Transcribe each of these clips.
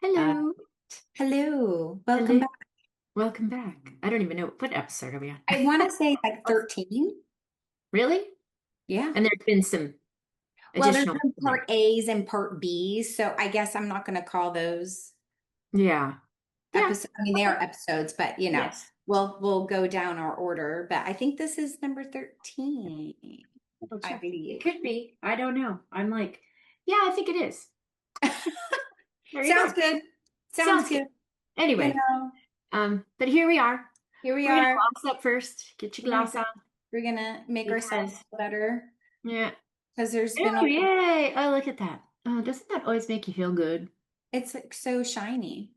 Uh, Hello. hello, welcome Hello. back. Welcome back. I don't even know what episode are we on. I want to say like 13. Really? Yeah. And there's been some Well, there's additional been in there. part A's and part B's, so I guess I'm not going to call those Yeah. Yeah. episodes. I mean, they are Okay. episodes, but Yes. we'll go down our order. But I think this is number 13, Double I check. It believe. could be. I don't know. I'm like, yeah, I think it is. There you Sounds go. good. Sounds Sounds good. good. You Anyway, know, but here we are. here we We're gonna are. gloss up first. Get your We're gonna gloss on we're gonna make ourselves because better yeah. because there's been Oh, a lot. yay. Oh, look at that. Oh, doesn't that always make you feel good? It's like so shiny.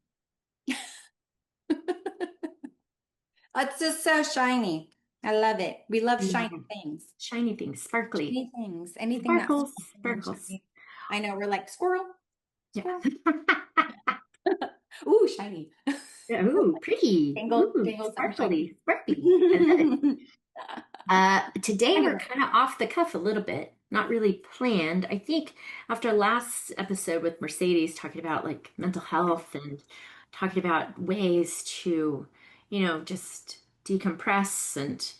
It's just so shiny. I love it. We love Yeah. shiny things. Shiny things, sparkly. Shiny things. Anything that's Sparkles, sparkly and sparkles. shiny. I know we're like squirrel, Yeah. squirrel. Ooh, shiny. Yeah, ooh, pretty. Dangle, Ooh, dangle some shiny. sparkly, sparkly. I love it. Today we're Anyway, kind of off the cuff a little bit, not really planned. I think after last episode with Mercedes talking about like mental health and talking about ways to, just decompress and,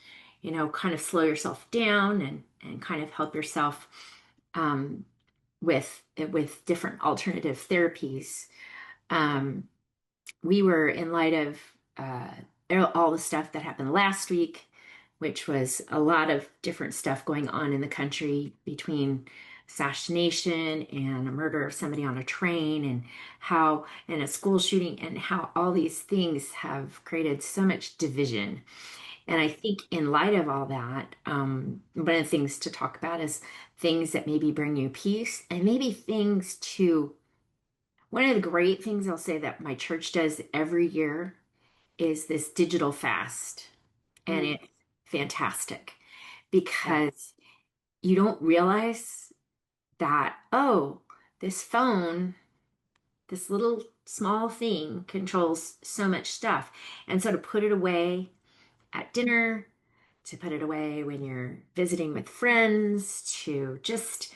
kind of slow yourself down and kind of help yourself um, with different alternative therapies. Um, we were in light of uh, all the stuff that happened last week, which was a lot of different stuff going on in the country between assassination and a murder of somebody on a train and a school shooting and how all these things have created so much division. And I think in light of all that, one of the things to talk about is things that maybe bring you peace and maybe things to one of the great things I'll say that my church does every year is this digital fast. And mm, it's fantastic yeah. because you don't realize that, oh, this phone, this little small thing controls so much stuff. And so to put it away at dinner, to put it away when you're visiting with friends, to just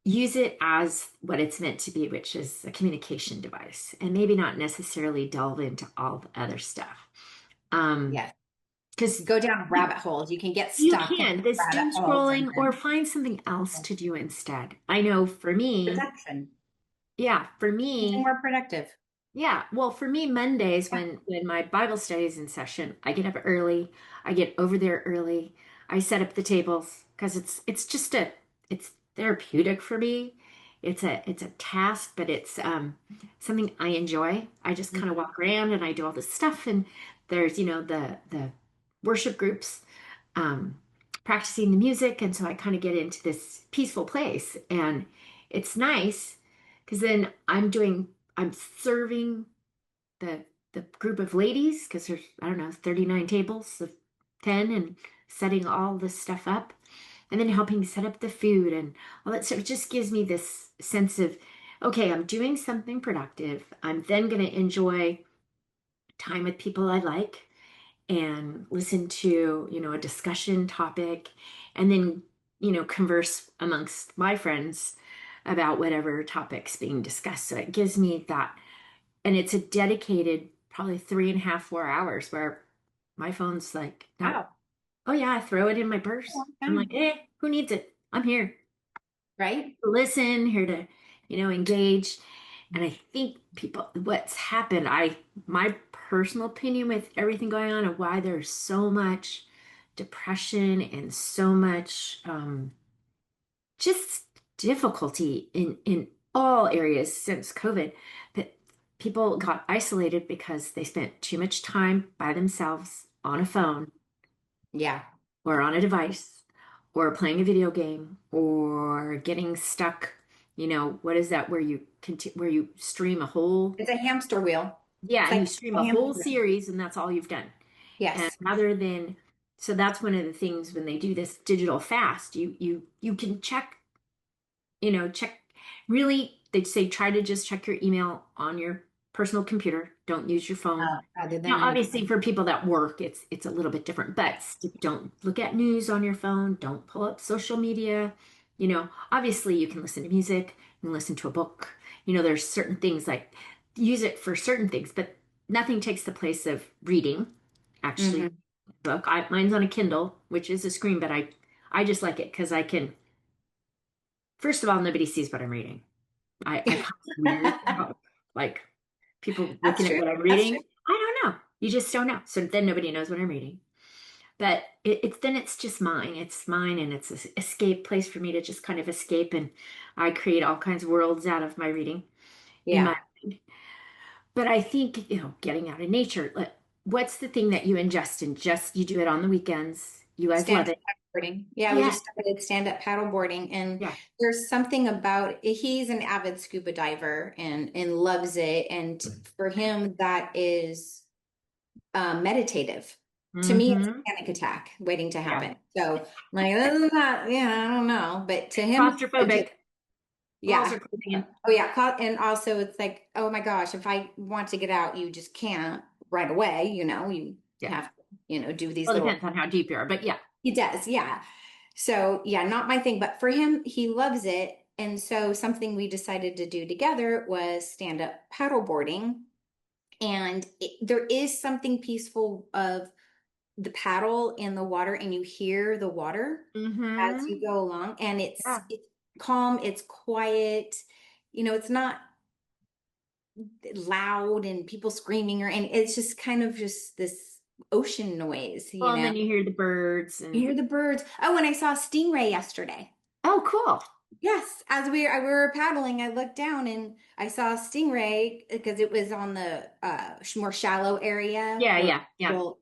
use it as what it's meant to be, which is a communication device, and maybe not necessarily delve into all the other stuff. Yes. Because Go down rabbit holes. You can get you stuck in can, this rabbit doom holes and scrolling or then find something else to do instead. I know for me, protection. yeah, for Something me, more productive. yeah, well, for me, Mondays Yeah. when my Bible study is in session, I get up early, I get over there early, I set up the tables because it's just it's therapeutic for me. It's a task, but it's something I enjoy. I just kind of walk around and I do all this stuff, and there's the worship groups um, practicing the music, and so I kind of get into this peaceful place, and it's nice because then I'm serving the the group of ladies because there's I don't know 39 tables of 10 and setting all this stuff up and then helping set up the food and all that stuff. It just gives me this sense of okay, I'm doing something productive. I'm then going to enjoy time with people I like and listen to, a discussion topic and then, converse amongst my friends about whatever topics being discussed. So it gives me that and it's a dedicated probably 3.5, 4 hours where my phone's like, no, Wow. oh yeah, I throw it in my A purse. long I'm like, time. who needs it? I'm here Right? to listen, here to, engage. And I think what's happened, my personal opinion with everything going on and why there's so much depression and so much just difficulty in all areas since COVID. But people got isolated because they spent too much time by themselves on a phone Yeah. or on a device or playing a video game or getting stuck. What is that where you stream a whole It's a hamster wheel. It's yeah, you like stream a a hamster whole wheel. series and that's all you've done. And Yes. rather than so that's one of the things when they do this digital fast, you can check really, they'd say try to just check your email on your personal computer. Don't use your phone. Rather than Now, on your obviously, phone. for people that work, it's a little bit different, but Yes. don't look at news on your phone. Don't pull up social media. Obviously, you can listen to music, you can listen to a book. There's certain things like use it for certain things, but nothing takes the place of reading. Actually, Hmm. book. Mine's on a Kindle, which is a screen, but I just like it because I can. First of all, nobody sees what I'm reading. I kind of weird about like people That's looking at true. what I'm That's true. reading. I don't know. You just don't know. So then nobody knows what I'm reading. But it's then it's just mine. It's mine, and it's an escape place for me to just kind of escape. And I create all kinds of worlds out of my reading in my Yeah. mind. But I think, getting out in nature. What's the thing that you ingest and just you do it on the weekends? You guys love Stand-up it. paddleboarding. Yeah, we Yeah. just started stand-up paddleboarding, and Yeah. there's something about he's an avid scuba diver and loves it. And for him, that is meditative. To me, it's Mm-hmm. a panic attack waiting to Yeah. happen. So I'm like, this is not, yeah, I don't know. But to him, Claustrophobic. Walls yeah. are closing in. Oh yeah. And also it's like, oh my gosh, if I want to get out, you just can't right away. You Yeah. have to, do these Well, it little, depends on how deep you are, but yeah. he does. Yeah. So yeah, not my thing, but for him, he loves it. And so something we decided to do together was stand up paddleboarding. And there is something peaceful of the paddle in the water, and you hear the water as you Mm-hmm. go along, and Yeah. it's calm, it's quiet. It's not loud and people screaming, and it's just kind of just this ocean noise, Well, and then you hear the birds You and hear the birds. Oh, and I saw a stingray yesterday. oh, cool. Yes, as we were paddling, I looked down and I saw a stingray because it was on the more shallow area Yeah, where yeah, yeah. little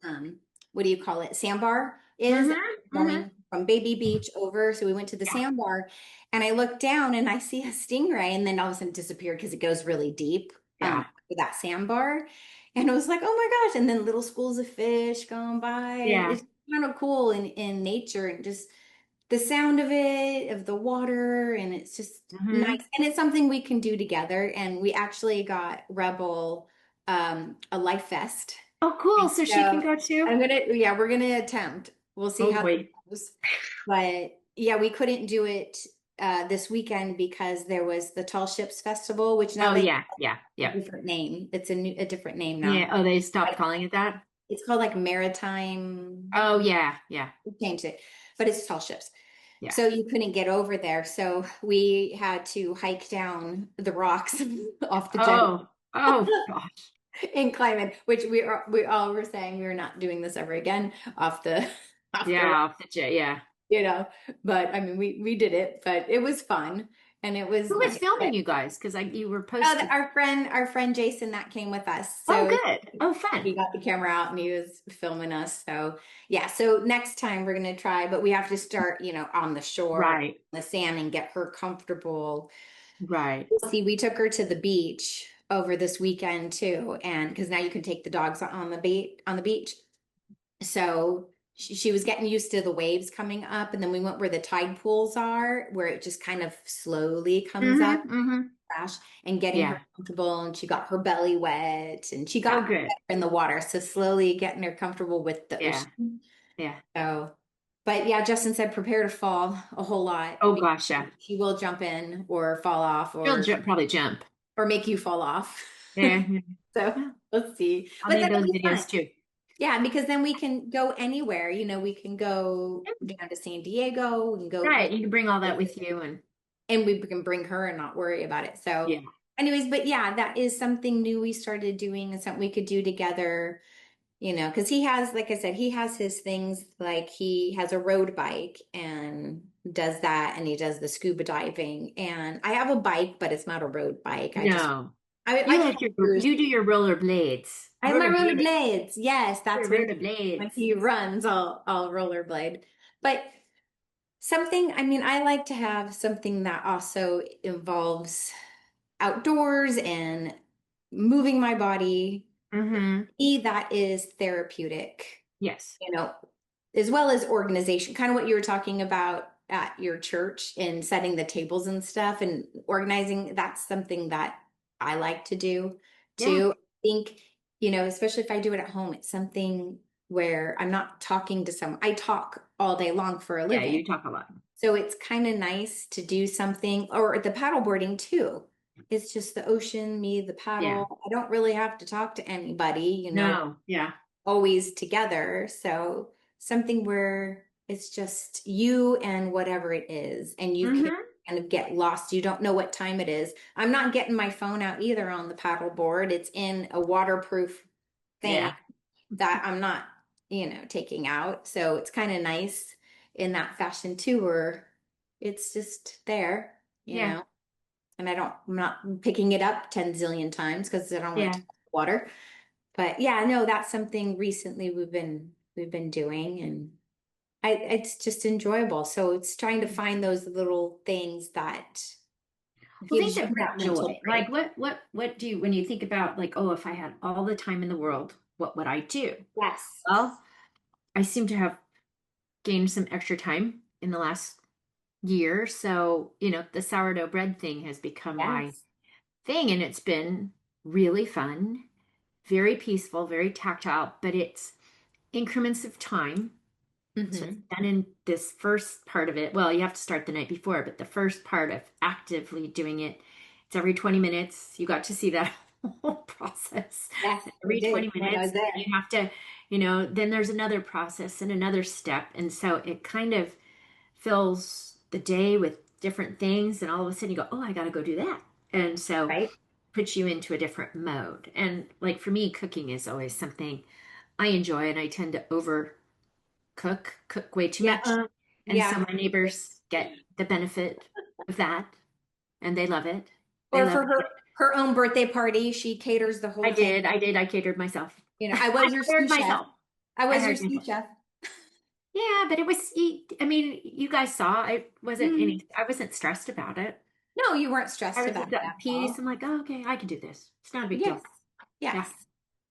what do you call it, sandbar is, Mm-hmm. Mm-hmm. going from Baby Beach over. So we went to the Yeah. sandbar, and I looked down and I see a stingray, and then all of a sudden it disappeared because it goes really deep Yeah. with that sandbar, and it was like, oh my gosh! And then little schools of fish going by. Yeah. It's kind of cool in nature, and just the sound of it, of the water, and it's just Mm-hmm. nice. And it's something we can do together. And we actually got Rebel a life vest. Oh, cool. And So she can so go too. yeah, we're gonna attempt. We'll see Oh how that boy. goes. But yeah, we couldn't do it this weekend because there was the Tall Ships Festival, which now Oh they yeah, yeah, have yeah. a different name. It's a different name Yeah. now. Oh, they stopped Like, calling it that? it's called like Maritime. Oh yeah, yeah, We changed it, but it's Tall Ships. yeah. So you couldn't get over there. So we had to hike down the rocks off the jetty Oh, oh gosh. and climb in, which we all were saying we were not doing this ever again off the off the Yeah, rock, off the jet, yeah. you know. But I mean, we did it, but it was fun and it was Who was nice. filming But you guys? Because you were oh, posting. our friend Jason that came with us. Oh, So good. Oh, fun. he got the camera out and he was filming us. So yeah, so next time we're gonna try, but we have to start, on the shore, Right, the sand, and get her comfortable. right. See, we took her to the beach over this weekend too, and because now you can take the dogs on the beach. So she was getting used to the waves coming up, and then we went where the tide pools are, where it just kind of slowly comes up, Mm-hmm, mm-hmm. crash, and getting her Yeah. comfortable, and she got her belly wet, and she Oh, got good. in the water. So slowly getting her comfortable with the Yeah, ocean. yeah. So, but yeah, Justin said prepare to fall a whole lot Oh because gosh, yeah. she will jump in or fall off She'll probably jump. or make you fall off. Yeah. So Yeah. let's see. I But made that'll those be fun. videos too. Yeah, because then we can go anywhere. We can go down to San Diego. We can go, Right. You can bring all that with you and and we can bring her and not worry about it. So, yeah. anyways, but yeah, that is something new we started doing and something we could do together. Because he has, like I said, he has his things, like he has a road bike and does that, and he does the scuba diving. And I have a bike, but it's not a road bike. No. I You can like cruise. you do your rollerblades. I have my Rollerblade. rollerblades. Yes, Your that's when rollerblades. he runs, I'll rollerblade. But something, I mean, I like to have something that also involves outdoors and moving my body. Mm-hmm. That is therapeutic, Yes. you know, as well as organization, kind of what you were talking about at your church and setting the tables and stuff and organizing. That's something that I like to do Yeah. too. I think, especially if I do it at home, it's something where I'm not talking to someone. I talk all day long for a Yeah, living. you talk a lot. So it's kind of nice to do something, or the paddleboarding too. it's just the ocean, me, the Yeah. paddle. I don't really have to talk to anybody, No. Yeah. always together. So something where it's just you and whatever it is, and you can Mm-hmm. kind of get lost. You don't know what time it is. I'm not getting my phone out either on the paddle board. It's in a waterproof thing Yeah. that I'm not, taking out. So it's kind of nice in that fashion too, where it's just there, Yeah. and I'm not picking it up 10 zillion times because I don't want it Yeah. to water. But yeah, no, that's something recently we've been doing, and it's just enjoyable. So it's trying to find those little things that Well, things gives you that bring that mental joy. Like break. what do you when you think about like, oh, if I had all the time in the world, what would I do? Yes. Well, I seem to have gained some extra time in the last year. So, the sourdough bread thing has become my Yes. thing, and it's been really fun, very peaceful, very tactile, but it's increments of time. So it's Hmm. done in this first part of it. Well, you have to start the night before, but the first part of actively doing it, it's every 20 minutes. You got to see that whole process. Yes, we Every did 20 when I minutes, was and then there. you have to, then there's another process and another step. And so it kind of fills the day with different things. And all of a sudden you go, oh, I got to go do that. And so Right? puts you into a different mode. And like for me, cooking is always something I enjoy, and I tend to cook way too Yeah. much. And so Yeah. my neighbors get the benefit of that, and they love it. They Or love for it. her own birthday party, she caters the whole thing. I catered myself. I I was your hired sous chef. myself. I I was your hired sous myself. chef. Yeah, but it was, I mean, you guys saw, Mhm. I wasn't stressed about it. No, you weren't I stressed was about just it at at peace. all. I'm like, oh, okay, I can do this. It's not a big Yes. deal. Yeah. Yes.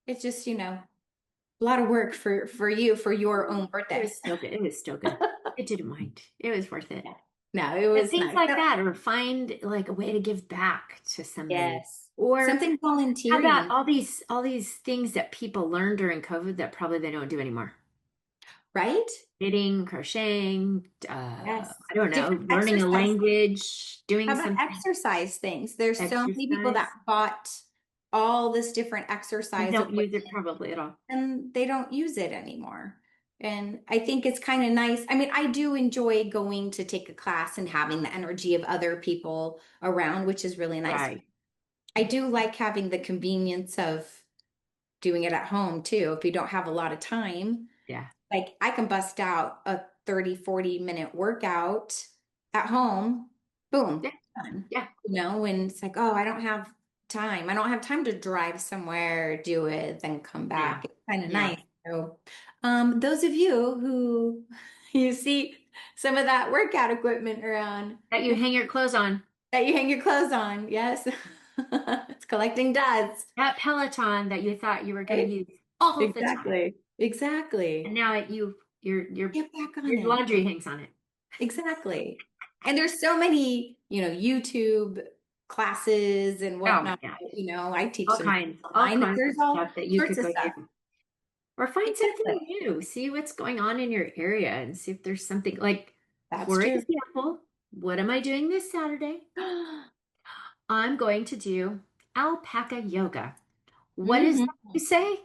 It's just, a lot of work for you for your own It birthday. was still good. It was still good. I didn't mind. It was worth it. Yeah. No, it But was things nice. like No, that, or find like a way to give back to somebody. yes. Or Something how about volunteering, all these things that people learned during COVID that probably they don't do anymore? right? Knitting, crocheting, Yes. I don't know, Different learning a exercise. language, doing How about something, exercise things? There's so many people that exercise. bought all this different And exercise don't equipment use it probably at all. and they don't use it anymore. And I think it's kind of nice. I mean, I do enjoy going to take a class and having the energy of other people around, which is really nice. Right. I do like having the convenience of doing it at home too. If you don't have a lot of time, Yeah. like I can bust out a 30, 40 minute workout at home. Boom, Yeah. done. Yeah. And it's like, oh, I don't have time. I don't have time to drive somewhere, do it, then come Yeah. back. It's kind of Yeah. nice. So, those of you who you see some of that workout equipment around That you hang your clothes on. that you hang your clothes on, yes, it's collecting dust, That Peloton that you thought you were going to right? use all the time. Exactly. And Exactly. now your Get back on your it. laundry hangs on it. Exactly. And there's so many, YouTube classes and Oh my whatnot. gosh. I teach some All online. kinds of There's all stuff that you sorts could of go stuff. do. Or find Exactly. something new. See what's going on in your area and see if there's something like, That's for true. example, what am I doing this Saturday? I'm going to do alpaca yoga. What is that Hmm. you say?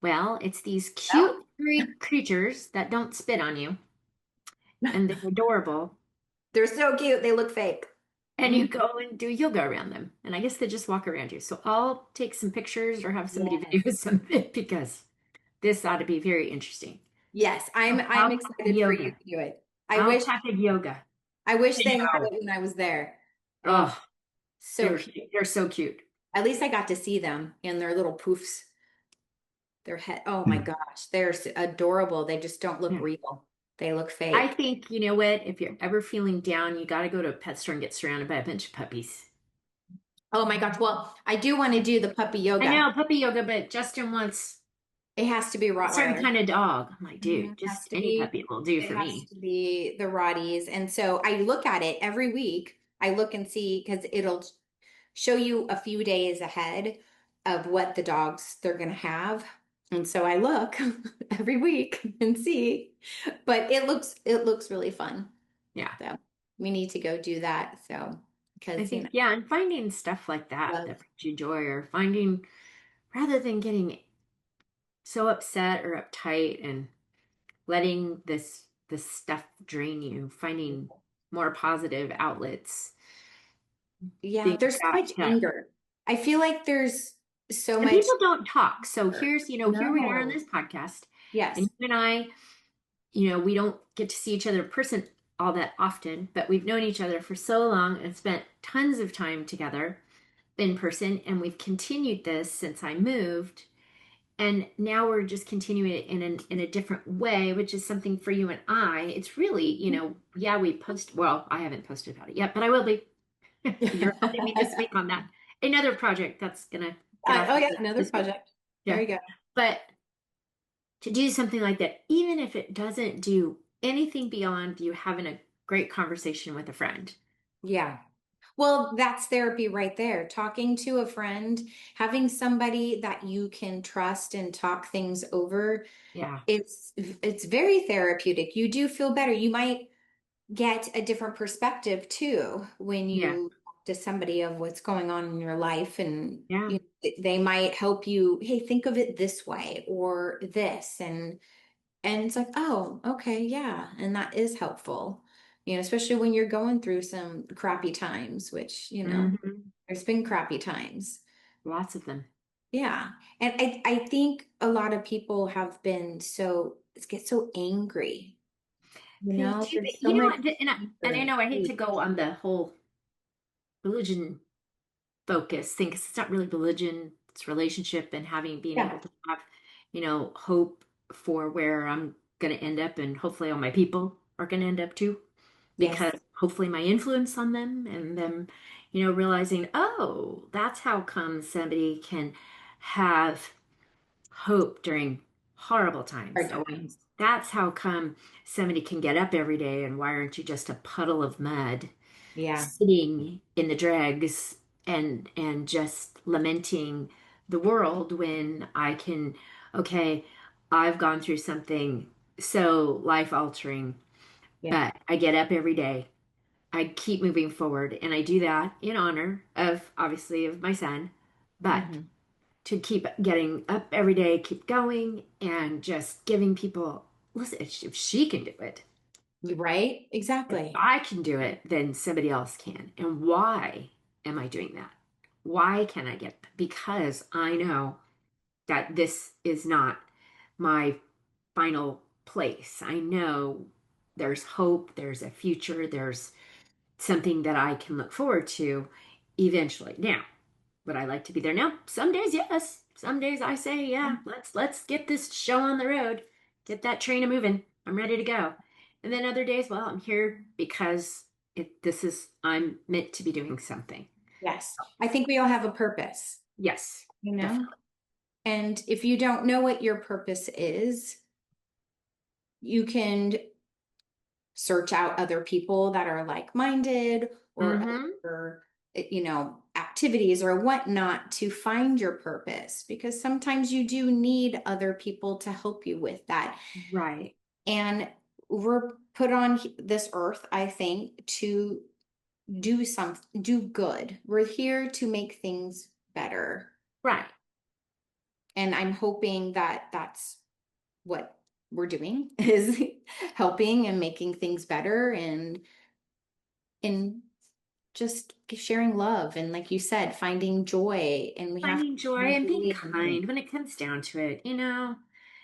Well, it's these Well, cute furry creatures that don't spit on you, and they're adorable. they're so cute. They look fake. And Mhm. you go and do yoga around them. And I guess they just walk around you. So I'll take some pictures or have somebody Yes. video some of it because this ought to be very interesting. Yes, I'm Alpaca excited for you yoga. to do it. I wish Alpaca yoga. I wish they had No. it when I was there. Oh, Oh, so cute. they're so cute. At least I got to see them in their little poofs. Their head. Oh my gosh, they're adorable. They just don't look Yeah. real. They look I fake. think, you know what? If you're ever feeling down, you got to go to a pet store and get surrounded by a bunch of puppies. Oh my gosh. Well, I do want to do the puppy I yoga. know puppy yoga, but Justin wants It has to be a certain Rottweiler. kind of dog. I'm like, Mhm. dude, just any puppy will do It for has me. to be the Rotties. And so I look at it every week. I look and see because it'll show you a few days ahead of what the dogs they're going to have. And so I look every week and see, but it looks really fun. Yeah. So we need to go do that. So I because, think, yeah, and finding stuff like that love. that brings you joy, or finding, rather than getting so upset or uptight and letting this stuff drain you, finding more positive outlets, Yeah, things there's so that, much anger. I feel like there's so and much people don't talk. So anger. here's, here we are on No. this podcast, and Yes. you and I, we don't get to see each other in person all that often, but we've known each other for so long and spent tons of time together in person, and we've continued this since I moved. And now we're just continuing it in a different way, which is something for you and I. It's really, yeah, we post, well, I haven't posted about it yet, but I will be. You're helping me this week on that. Another project that's gonna get off Oh the yeah, list another this week. project. There Yeah. you go. But to do something like that, even if it doesn't do anything beyond you having a great conversation with a friend. Yeah. Well, that's therapy right there. Talking to a friend, having somebody that you can trust and talk things over, Yeah. it's very therapeutic. You do feel better. You might get a different perspective too when Yeah. you talk to somebody of what's going on in your life, and Yeah. they might help you, hey, think of it this way or this, and it's like, oh, okay, yeah, and that is helpful, especially when you're going through some crappy times, which, Hmm. there's been crappy times. Lots of them. Yeah. And I think a lot of people have been get so angry, They do, there's so you know much what, and anger I and know I hate to hate. go on the whole religion focus thing, because it's not really religion, it's relationship and being able Yeah. to have, hope for where I'm going to end up, and hopefully all my people are going to end up too, Yes. because hopefully my influence on them and them, realizing, oh, that's how come somebody can have hope during horrible times. Hard Oh, times. that's how come somebody can get up every day, and why aren't you just a puddle of mud Yeah. sitting in the dregs and just lamenting the world, when I can, okay, I've gone through something so life altering, Yeah. but I get up every day. I keep moving forward, and I do that in honor of, obviously, of my son, but Hmm. to keep getting up every day, keep going, and just giving people, listen, if she can do it, Right? if Exactly. I can do it, then somebody else can. And why am I doing that? Why can I get? Because I know that this is not my final place. I know there's hope, there's a future, there's something that I can look forward to eventually. Now, would I like to be there now? Some days, yes. Some days I say, yeah, let's get this show on the road, get that train a moving. I'm ready to go. And then other days, well, I'm here because I'm meant to be doing something. Yes. I think we all have a purpose, Yes, you know? definitely. And if you don't know what your purpose is, you can search out other people that are like-minded, or Mm-hmm. other, activities or whatnot to find your purpose, because sometimes you do need other people to help you with that. Right. And we're put on this earth, I think, to do good. We're here to make things better. Right. And I'm hoping that that's what we're doing, is helping and making things better, and just sharing love, and like you said, finding joy, and we have to Finding joy find and being joy in life. kind when it comes down to it.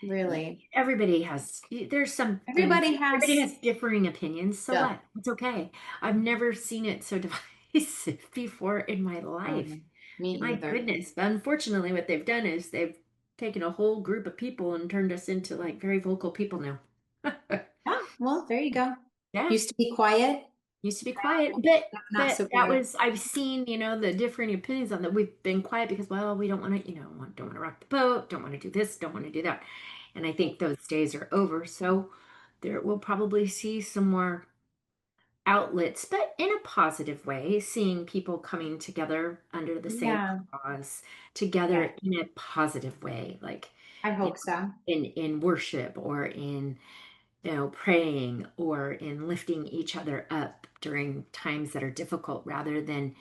Really. Everybody has, there's some things, Everybody everybody has has differing opinions. So stuff. what? It's okay. I've never seen it so divisive before in my life. Me My either. goodness. But unfortunately, what they've done is they've taken a whole group of people and turned us into like very vocal people now. Ah, well, there you go. Yeah. Used to be quiet, Used to be quiet, but not so that quiet. was, I've seen, the differing opinions on that. We've been quiet because, well, we don't want to, don't want to rock the boat, don't want to do this, don't want to do that. And I think those days are over. So there we'll probably see some more outlets, but in a positive way, seeing people coming together under the same Yeah. cause, Yeah. together in a positive way, like, I you hope so. in worship, or in praying or in lifting each other up during times that are difficult rather than,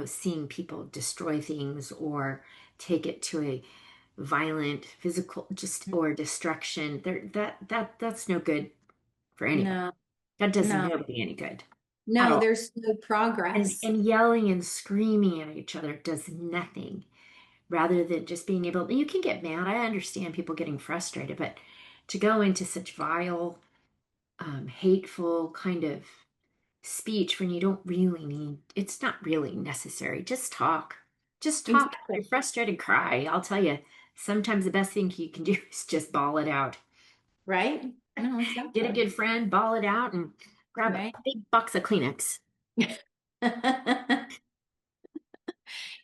seeing people destroy things or take it to a violent physical just or destruction. That's no good for anybody. No, That does no, nobody any good at no, all. there's no And progress. and yelling and screaming at each other does nothing rather than just being able, you can get mad. I understand people getting frustrated, but to go into such vile, hateful kind of speech when you don't really need, it's not really necessary. Just talk. Just talk. If Exactly. you're frustrated, cry. I'll tell you, sometimes the best thing you can do is just bawl it out. Right? No, Get a exactly. good friend, bawl it out, and grab a Right? big box of Kleenex.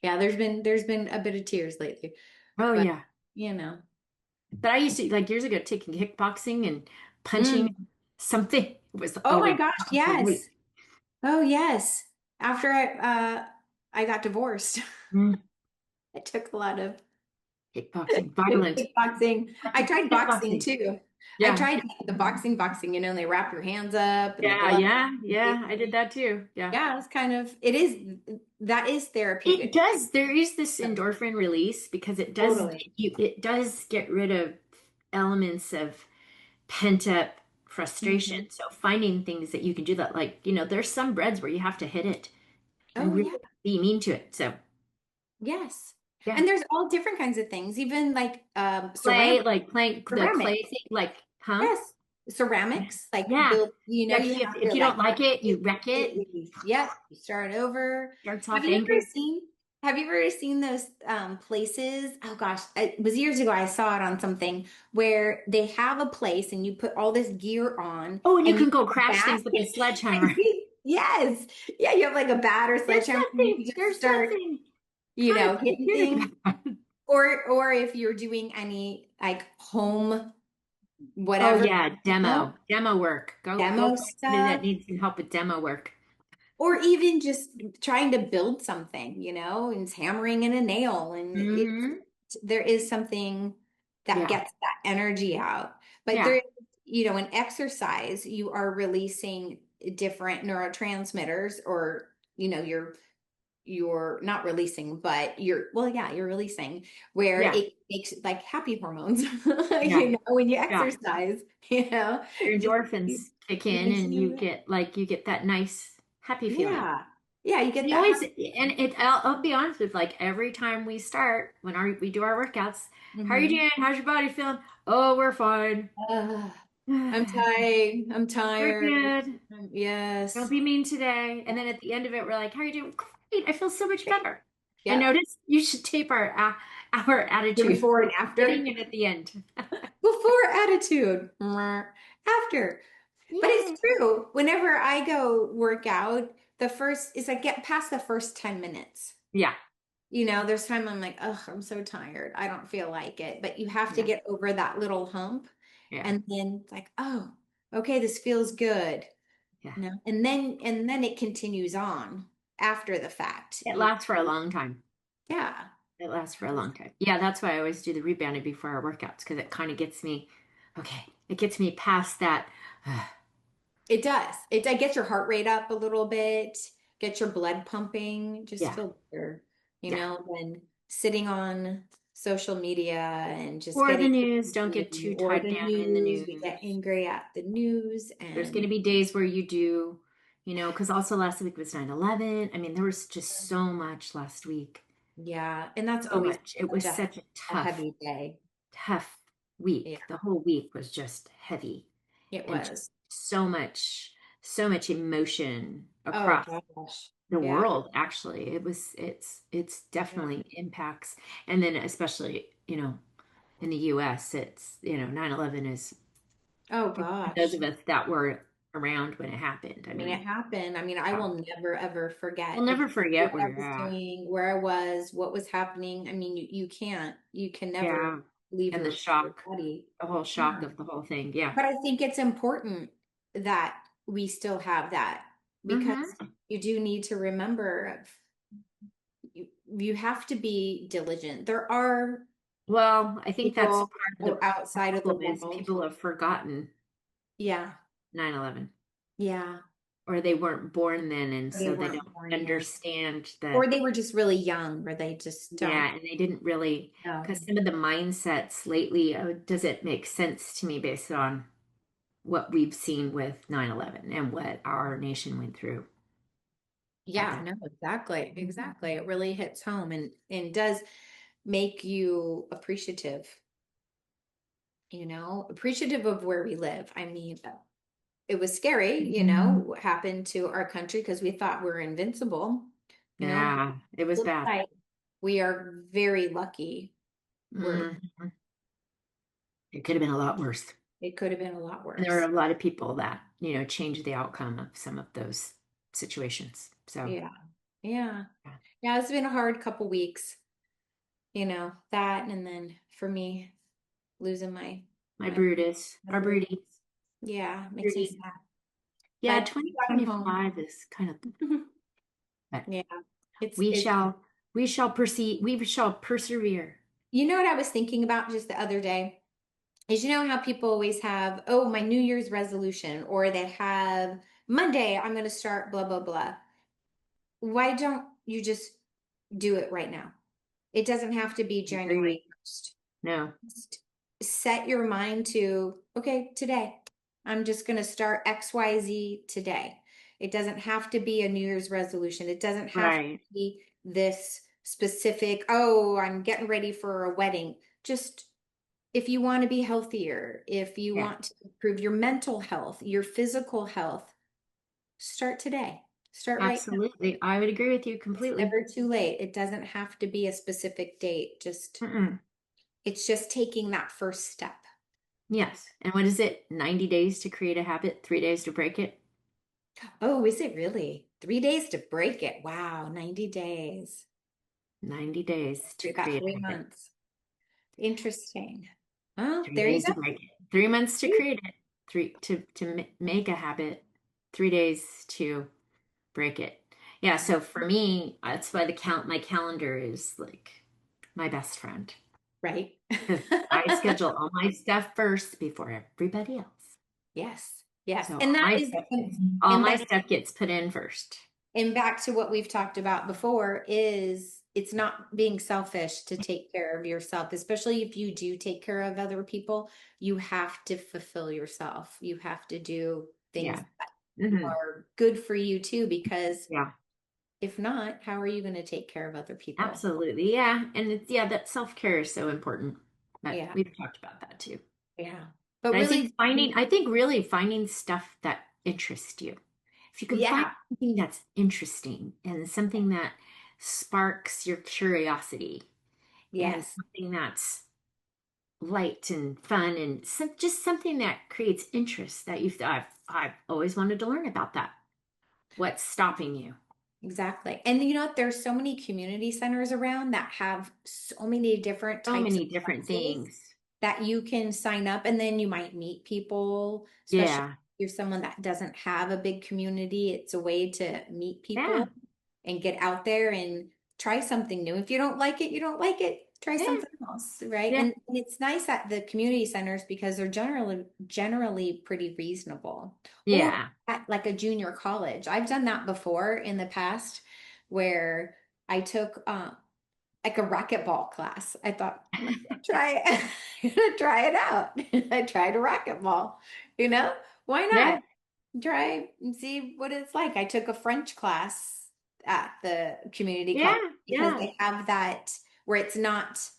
Yeah, there's been a bit of tears lately, Oh, but yeah. you know. But I used to, like years ago, taking kickboxing and Mm. punching something was Oh my always gosh, great. yes. Oh yes. After I got divorced, Mm, I took a lot of kickboxing, violent. kickboxing. I tried boxing Kickboxing. too. I Yeah. tried the boxing, and they wrap your hands up and the Yeah, gloves. yeah, yeah. I did that too. Yeah. Yeah, it's kind of it is that is It therapeutic. does. There is this endorphin release because Totally. it does get rid of elements of pent up frustration. Mhm. So finding things that you can do that, like, there's some breads where you have to hit it and Oh really yeah. be mean to it. So Yes. yeah. And there's all different kinds of things, even like Play, like playing the clay ceramics. thing, like, huh? Yes. Ceramics, like Yeah. build, Yeah. you have If to you don't like like it, you wreck it. completely, yep, you start over. Starts Have off you ever angry. seen have you ever seen those places? Oh gosh, it was years ago I saw it on something where they have a place and you put all this gear on Oh, and you and you can go have a crash bat. things with a sledgehammer. Yes. Yeah, you have like a bat or There's sledgehammer and you nothing. just There's start, nothing kind of hitting therapeutic things. about that. Or if you're doing any like home Oh whatever, yeah, demo work. Go demo find somebody that stuff, needs some help with demo work. or even just trying to build something, and it's hammering in a nail, and Hmm. there is something that Yeah, gets that energy out. But yeah, there, in exercise, you are releasing different neurotransmitters, or you're not releasing, but you're releasing, where yeah, it makes like happy hormones, yeah, when you yeah. exercise, Your just endorphins kick in, makes and you you, get that nice happy feeling. yeah, yeah, you get You that always, happy. and I'll be honest with, like, every time we start when we do our workouts. How are you Hmm. doing? How's your body feeling? Oh, we're fine. I'm tired. I'm We're tired. good. Don't Yes. be mean today. And then at the end of it, we're like, how are you doing? Great. I feel so much better. I Yep. noticed you should tape our The attitude before and after. beginning and at the end. Before attitude. After. But Yay. it's true. Whenever I go work out, the first is I get past the first 10 minutes. Yeah. There's time I'm like, oh, I'm so tired. I don't feel like it. But you have to Yeah. get over that little hump. Yeah. And then it's like, oh, okay, this feels good. Yeah. And then it continues on after the fact. It lasts for a long time. Yeah. It lasts for a long time. Yeah, that's why I always do the rebounding before our workouts because it kind of gets me, okay, it gets me past that. It does. It gets your heart rate up a little bit, get your blood pumping, just Yeah. feel better, Yeah. than sitting on social media and just Or the getting news. Don't get angry, too or tied the down in the news. We get news. angry at the news, There's going to and be days where you do, because also last week was 9/11. I mean, there was just so much last week. yeah, and that's So always much. It such was such a a tough, heavy day. tough Yeah, week. The whole week was just heavy it and just was. so much emotion Oh across gosh. the Yeah. world, actually. It's Yeah. definitely impacts. And then especially, in the US, it's, 9/11 is Oh for those gosh. of us that were around when it happened. I I mean, it mean, happened. I mean, I yeah. will never ever We'll forget never what forget where I you're was at. doing, where I was, what was happening. I mean, you can never Yeah. leave And the your shock, body. the whole shock Yeah. of the whole thing. Yeah. But I think it's important that we still have that, because Hmm. you do need to remember you have to be diligent. There are Well, I think that's people part of the outside of the problem is world. people have forgotten. Yeah. 9/11, Yeah. or they weren't born then, and They so they weren't don't born then. understand the. Or they were just really young, where they just don't Yeah, and they didn't really, because know. some of the mindsets lately, doesn't make sense to me based on what we've seen with 9/11 and what our nation went through at Yeah, that. no, exactly. Exactly. It really hits home and does make you appreciative, appreciative of where we live. I mean, it was scary, what happened to our country because we thought we were invincible. You know, Yeah, it was flip bad. side, we are very lucky. We're Mhm. It could have been a lot worse. It could have been a lot And there were worse. a lot of people that, changed the outcome of some of those situations. So, Yeah. Yeah. yeah. Yeah, it's been a hard couple weeks, that and then for me losing My my Brutus, my our Bruce. Broody, Yeah, makes me Broody. sad. Yeah, But we got him home. 2025 is kind of, but Yeah. It's we it's shall, we shall proceed, we shall persevere. what I was thinking about just the other day is how people always have, oh, my New Year's resolution, or they have Monday, I'm going to start blah blah blah. Why don't you just do it right now? It doesn't have to be January Agree. 1st. No, Just set your mind to, okay, today, I'm just going to start XYZ today. It doesn't have to be a New Year's resolution. It doesn't have to right. be this specific, oh, I'm getting ready for a wedding. Just if you want to be healthier, if you Yeah, want to improve your mental health, your physical health, start today. Start right now. absolutely. I would agree with you It's completely. never too late. It doesn't have to be a specific date. Mm-mm. It's just taking that first step. Yes. And what is it? 90 days to create a habit, 3 days to break it? Oh, is it really? 3 days to break it. Wow, 90 days. 90 days to We got create a three habit, months. Interesting. Well, three there you days go. to break it, 3 months to create it, three to make a habit, 3 days to break it. Yeah. So for me, that's why my calendar is like my best friend, Right? because I schedule all my stuff first before everybody else. Yes. Yes. So And all that my is, stuff and, gets, all and my that's, stuff gets put in first. and back to what we've talked about before is it's not being selfish to take care of yourself, especially if you do take care of other people. You have to fulfill yourself. You have to do things Yeah. that Hmm. are good for you too, because Yeah. if not, how are you going to take care of other people? Absolutely. Yeah. And it's, yeah, that self-care is so important. But Yeah. we've talked about that too. Yeah. But And really, I think really finding stuff that interests you. If you can find yeah. something that's interesting and something that sparks your curiosity and Yes. something that's light and fun and just something that creates interest that I've always wanted to learn about that. What's stopping you? Exactly. And you know what? There's so many community centers around that have so many different So types of many different classes things. that you can sign up and then you might meet people, especially Yeah. if you're someone that doesn't have a big community. It's a way to meet Yeah. people and get out there and try something new. If you don't like it, you don't like it. Try Yeah. something else, right? Yeah. And it's nice at the community centers because they're generally pretty reasonable. Or Yeah. at like a junior college. I've done that before in the past where I took like a racquetball class. I thought, I'm gonna try it. I'm gonna try it out. I tried a racquetball, why Yeah. not? Try and see what it's like. I took a French class at the community Yeah. college because Yeah. they have that where it's not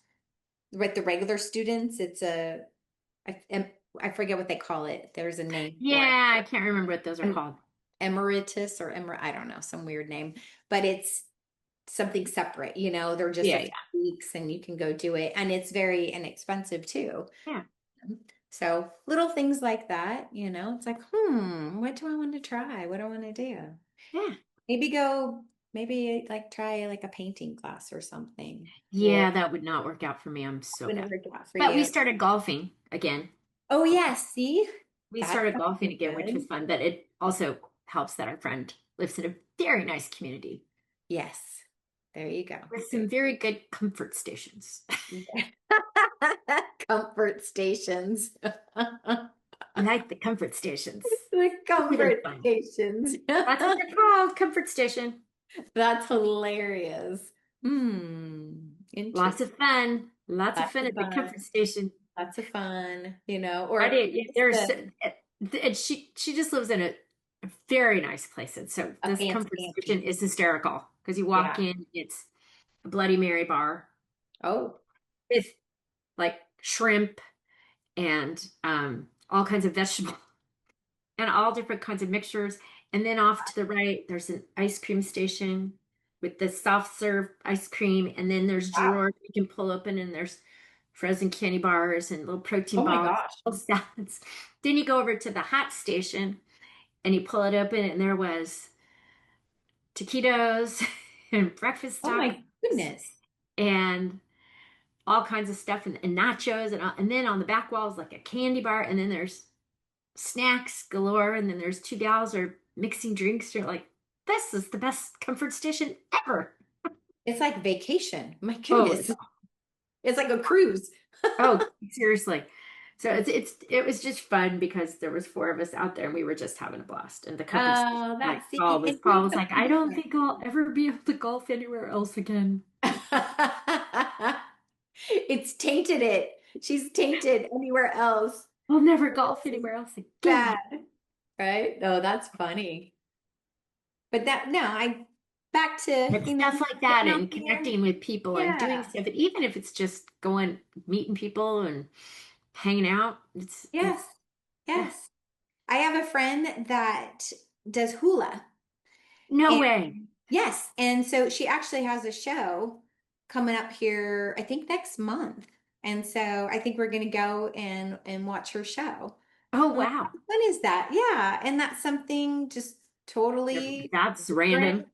with the regular students. It's I forget what they call it. There's a name for Yeah. I can't remember what those are it. called. Emeritus or I don't know, some weird name, but it's something separate, they're just a Yeah. few weeks and you can go do it. And it's very inexpensive too. Yeah. So little things like that, it's like, what do I want to try? What do I want to do? Yeah. Maybe go, maybe like try like a painting class or something. Or Yeah, that would not work out for me. I'm so wouldn't bad. work out for But we you. started golfing again. Oh yeah, see? We That's started golfing again, which was good. fun. But it also helps that our friend lives in a very nice community Yes. There you go. with There. some very good comfort stations. Comfort stations. I like the comfort stations. The Really comfort fun. stations. That's what they're called, comfort station. That's hilarious. Hmm. Lots Interesting. of fun. Lots of Lots fun of at the fun. comfort station. Lots of fun, I or did. Yeah, there's the, and she just lives in a very nice place. And so a this fancy comfort station fancy. is hysterical because you walk Yeah. in, it's a Bloody Mary bar Oh, with like shrimp and all kinds of vegetables and all different kinds of mixtures. And then off to the right, there's an ice cream station with the soft serve ice cream. And then there's wow. drawers you can pull open, and there's frozen candy bars and little protein Oh my balls, gosh. little salads. Then you go over to the hot station and you pull it open, and there was taquitos and breakfast Oh tacos my goodness. and all kinds of stuff and nachos and then on the back wall is like a candy bar, and then there's snacks galore, and then there's two gals are mixing drinks. You're like, this is the best comfort station ever. It's like vacation. My Oh, goodness. It's like a cruise. oh, seriously. So it was just fun because there was four of us out there and we were just having a blast. And the comfort station, Oh, like that's see, and Paul here's was the like, I fun don't think I'll ever be able to golf anywhere else again. part. It's tainted it. She's tainted anywhere else. I'll never This golf is anywhere else again. bad, right? Oh, that's funny. But that no, I back to, It's stuff like that getting out and there. connecting with people and doing Yeah. stuff. And even if it's just going, meeting people and hanging out, Yes. yeah. Yes. I have a friend that does hula. No And way. yes, and so she actually has a show coming up here, I think next month. And so I think we're going to go and watch her show. Oh, I'm like, wow. how fun is that? Yeah, and that's something just totally That's different. random.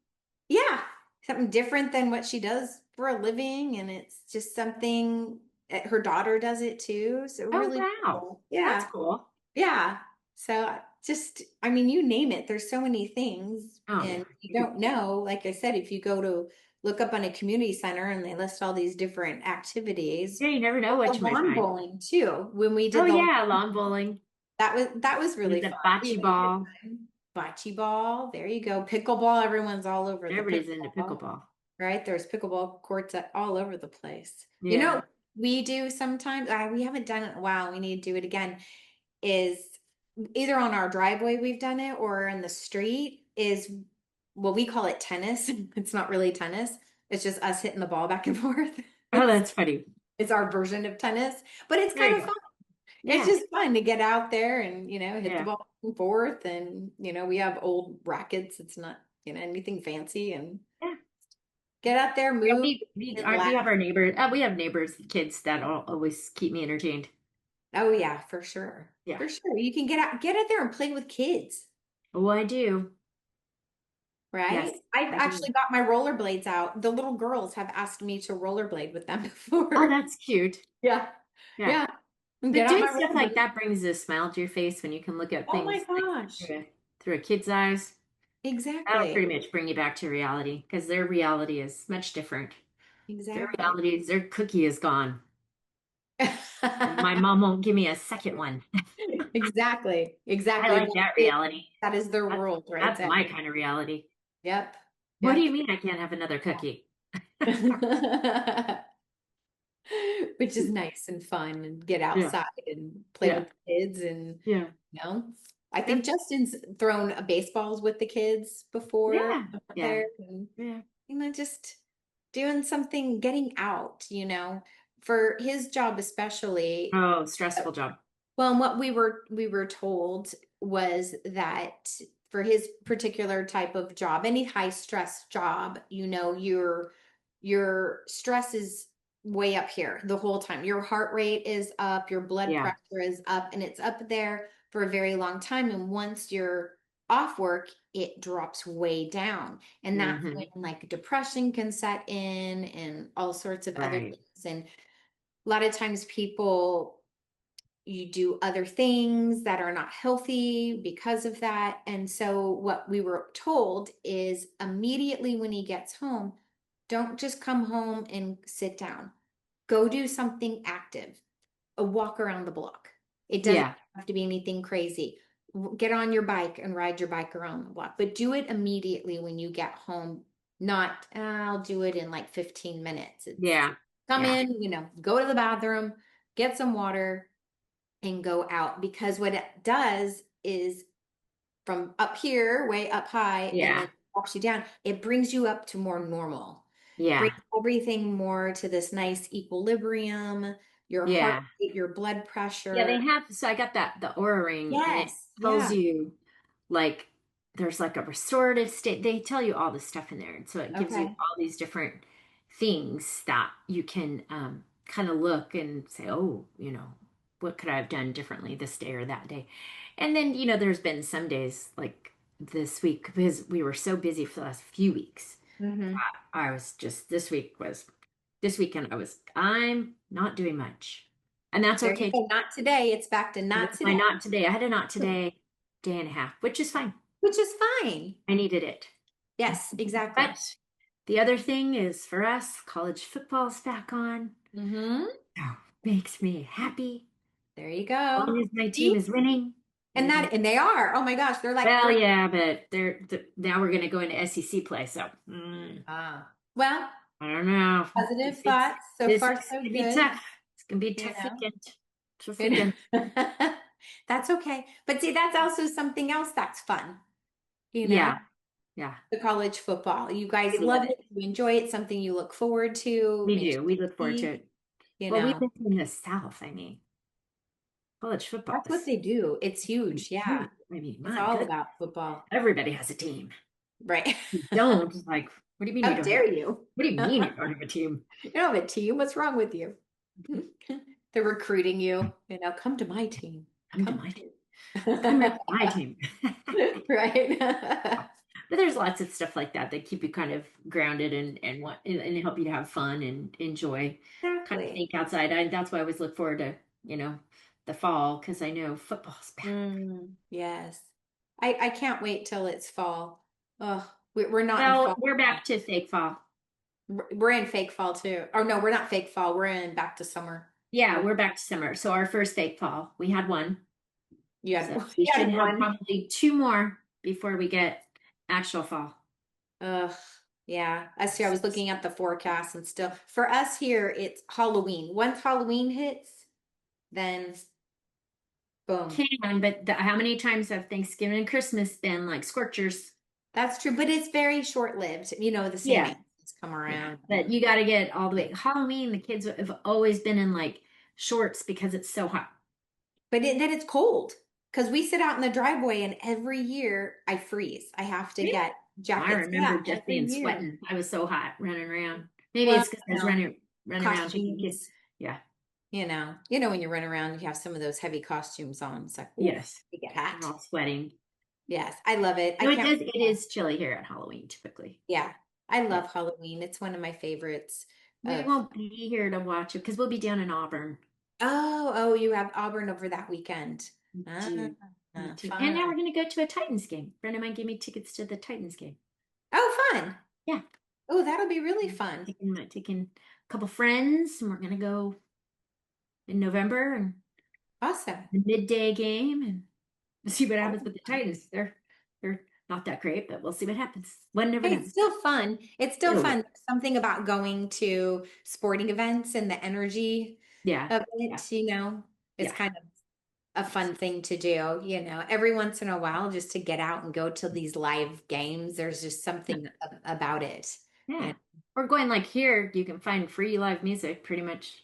Yeah, something different than what she does for a living, and it's just something her daughter does it too. So Oh, really wow. cool. That's Yeah. cool. Yeah. So just, I mean, you name it, there's so many things, Oh, yeah. and you don't know. Like I said, if you go to look up on a community center and they list all these different activities, Yeah, you never know or the what you might lawn find. bowling too. When we Oh, did the yeah, lawn bowling. that was There's really the fun. We bocce had a good ball. time. Bocce ball, there you go. Pickleball, everyone's all over the Everybody's into pickleball, pickleball. right? There's pickleball courts all over the place. Yeah. We do sometimes, we haven't done it in a while. We need to do it again. Is either on our driveway we've done it, or in the street, is what we call it tennis. It's not really tennis. It's just us hitting the ball back and forth. Oh, It's that's funny. it's our version of tennis, but it's There kind you of go. fun. It's Yeah. just fun to get out there and, hit the Yeah. ball back and forth. And, we have old rackets. It's not, anything fancy, and Yeah. get out there, Yeah, move and we have laugh. our neighbors. We have neighbors, kids that always keep me entertained. Oh yeah, for sure. Yeah. For sure. You can get out there and play with kids. Oh, I do. Right? Yes, I've I do. actually got my rollerblades out. The little girls have asked me to rollerblade with them Oh, before. that's cute. Yeah. Yeah. Yeah. And But get out doing my stuff like rollerblades. that brings a smile to your face when you can look at Oh my things like gosh. through a kid's eyes. That'll Exactly. pretty much bring you back to reality because their reality is much different. Their Exactly. reality is their cookie is gone. And my mom won't give me a second one. Exactly. I Exactly. like that reality. That is their That's world right that's there. my kind of reality. Yep. What do Yep. you mean I can't have another cookie? Which is nice and fun, and get Yeah, outside and play yeah, with the kids, and yeah, you know, I yeah, think Justin's thrown baseballs with the kids before yeah, out yeah, there, and yeah. just doing something, getting out, for his job especially. Oh, stressful job. Well, and what we were told was that for his particular type of job, any high stress job, your stress is way up here the whole time. Your heart rate is up, your blood Yeah. pressure is up, and it's up there for a very long time. And once you're off work, it drops way down. And that's when Hmm. like depression can set in, and all sorts of other Right. things. And a lot of times people, you do other things that are not healthy because of that. And so what we were told is immediately when he gets home, don't just come home and sit down. Go do something active, a walk around the block. It doesn't Yeah. have to be anything crazy. Get on your bike and ride your bike around the block, but do it immediately when you get home. Not, I'll do it in like 15 minutes. It's Yeah. come Yeah. in, go to the bathroom, get some water, and go out. Because what it does is from up here, way up high, and Yeah. then drops you down, it brings you up to more normal. Brings Yeah. everything more to this nice equilibrium, your heart Yeah. rate, your blood Yeah, they pressure. have. So I got the Aura ring, and it Yes, tells yeah. you like there's like a restorative state. They tell you all this stuff in there, and so it gives you Okay. all these different things that you can kind of look and say, oh, what could I have done differently this day or that day? And then there's been some days like this week because we were so busy for the last few weeks. Hmm. I was just this weekend I'm not doing much. And that's There you okay. go. Not today. It's back to not My today, not today. I had a not today day and a half, which is fine. which is fine. I needed it. Yes, exactly. But the other thing is for us, college football's back on. Hmm. Oh, makes me happy. There you As go. long as my team See? is winning. Mm. And they are. Oh my gosh, they're like Well, three. yeah, but now we're going to go into SEC play, so Ah. Well, I don't know. positive It's thoughts. So this far, week's so gonna be good. tough. It's gonna be a You tough know. weekend. Tough You weekend. know. That's okay. But see, that's also something else that's fun, you know, Yeah, yeah. the college football. You We guys love love it. it, you enjoy it, something you look forward to, We makes do. We you look forward to happy, it. you Well, we know. live in the South. I mean, college football That's what is they do. It's huge. Yeah. huge. I mean, It's my all goodness, about football. everybody has a team. Right. You don't like. What do you mean you How don't have? dare you? What do you mean you don't have a team? You don't have a team. What's wrong with you? They're recruiting you, come to my team. Come to Come my team. Come to. to my team. Right. But there's lots of stuff like that that keep you kind of grounded and help you to have fun and enjoy, kind of Exactly. think outside. That's why I always look forward to, you know, the fall because I know football's back. Yes. I can't wait till it's fall. Oh, we're not in Well, fall. we're back to fake fall. We're in fake fall too. Oh no, we're not fake fall. We're in back to summer. Yeah, We're we're back to summer. So our first fake fall, we had one. you had So we you should had have one. probably two more before we get actual fall. Ugh, yeah. I see. I was looking at the forecast and still for us here, it's Halloween. Once Halloween hits, then boom. Can, but how many times have Thanksgiving and Christmas been like scorchers? That's true, but it's very short-lived. The same Yeah. answers come Yeah, around. but you got to get all the way. Halloween, the kids have always been in like shorts because it's so hot. But then it's cold because we sit out in the driveway and every year I freeze. I have to Really? get I jackets. Yeah, remember just every being year. sweating. I was so hot running around. Maybe Well, it's because I was running around taking kids. costumes, Yeah. when you run around, you have some of those heavy costumes on. It's like, oof, Yes. you get We're hot. all sweating. Yes, I love it. I No, can't. it is chilly here at Halloween typically. Yeah, I Yeah. love Halloween. It's one of my favorites. We Of won't be here to watch it because we'll be down in Auburn. oh, you have Auburn over that weekend. We Ah, do. We do. And now fun. we're going to go to a Titans game. A friend of mine gave me tickets to the Titans game. Oh, fun. Yeah. Oh, that'll be really fun. Taking a couple friends, and we're gonna go in November and Awesome. the midday game and see what happens with the Titans. They're not that great, but we'll see what happens. One never Hey, it's knows. still fun. It's still It'll fun. be. There's something about going to sporting events and the energy Yeah, of yeah, it. It's yeah, kind of a fun thing to do, every once in a while, just to get out and go to these live games. There's just yeah. something about it. Yeah. Yeah. We're going like here. You can find free live music pretty much.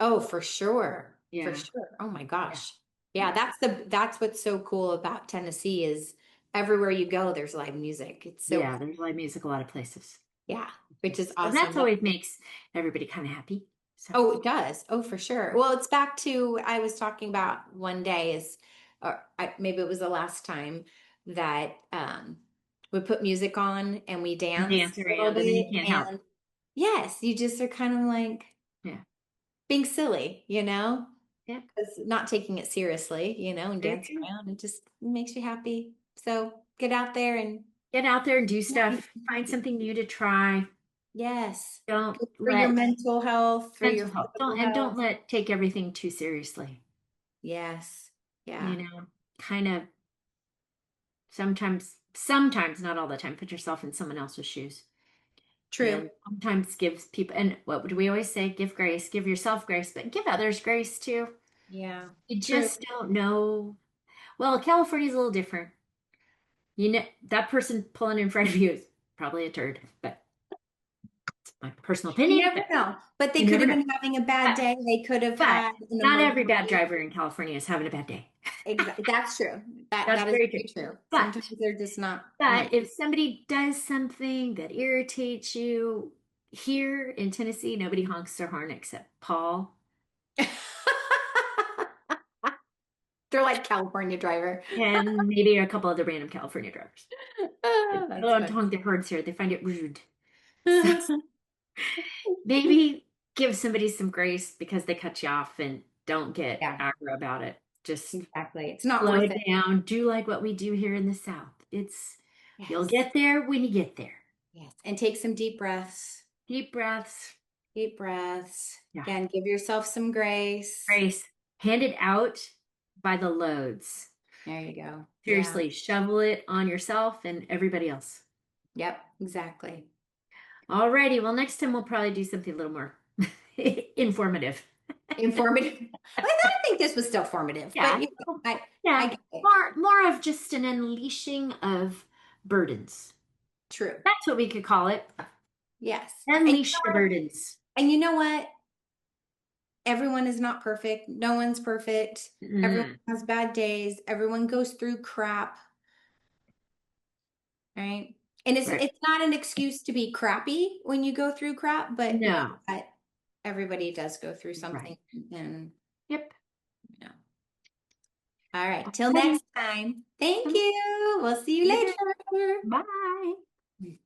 Oh, for sure. For Yeah, sure. Oh my yeah, gosh. Yeah, yeah, that's what's so cool about Tennessee is everywhere you go, there's live music. It's so yeah. cool. There's live music a lot of places. Yeah, which is So that's awesome. always makes everybody kind of happy. So Oh, it does. Oh, for sure. Well, it's back to I was talking about one day is, or maybe it was the last time that we put music on and we you dance dance a little around and then you bit. can't help. And yes, you just are kind of like Yeah, being silly. yeah. Because not taking it seriously, and Very dancing true. around. It just makes you happy. So get out there and Get out there and do stuff. Find something new to try. yes, Don't for your let mental health, for your mental health. physical Don't health. let take everything too seriously. Yes. You Yeah. know, kind of sometimes, not all the time, put yourself in someone else's shoes. True. And sometimes gives people, and what do we always say? Give grace, give yourself grace, but give others grace too. Yeah. You True. just don't know. Well, California's a little different. You know, that person pulling in front of you is probably a turd, but it's my personal You opinion, never but know. But they you could never have know. been having a bad But, day. They could have but had an not every bad emergency. driver in California is having a bad day. Exactly. That's true. That's That is very true. very true. Sometimes But they're just not. But if somebody does something that irritates you, here in Tennessee, nobody honks their horn except Paul They're like California driver. and maybe a couple other random California drivers. They Oh, that's don't funny. honk their horns here. They find it rude. So maybe give somebody some grace because they cut you off and don't get Yeah, aggro about it. Just exactly. It's not slow worth it it. down. Do like what we do here in the South. You'll Yes. get there when you get there. Yes. And take some deep breaths. Deep breaths. Deep breaths. Yeah. Again, give yourself some grace. Grace. Handed out by the loads. There you go. Yeah. Seriously, shovel it on yourself and everybody else. Yep. Exactly. Alrighty, well, next time we'll probably do something a little more informative. Informative. I think this was still formative, but Yeah, I yeah, get it. more of just an unleashing of burdens. True. That's what we could call it. Yes. Unleash your burdens. And you know what? Everyone is not perfect. No one's perfect. Everyone Mm, has bad days. Everyone goes through crap, right? And right. it's not an excuse to be crappy when you go through crap, but you know No, what? Everybody does go through right. something. And Yep. you know. All right. Till Alrighty. next time. Thank you. We'll see you You bet. later. Bye.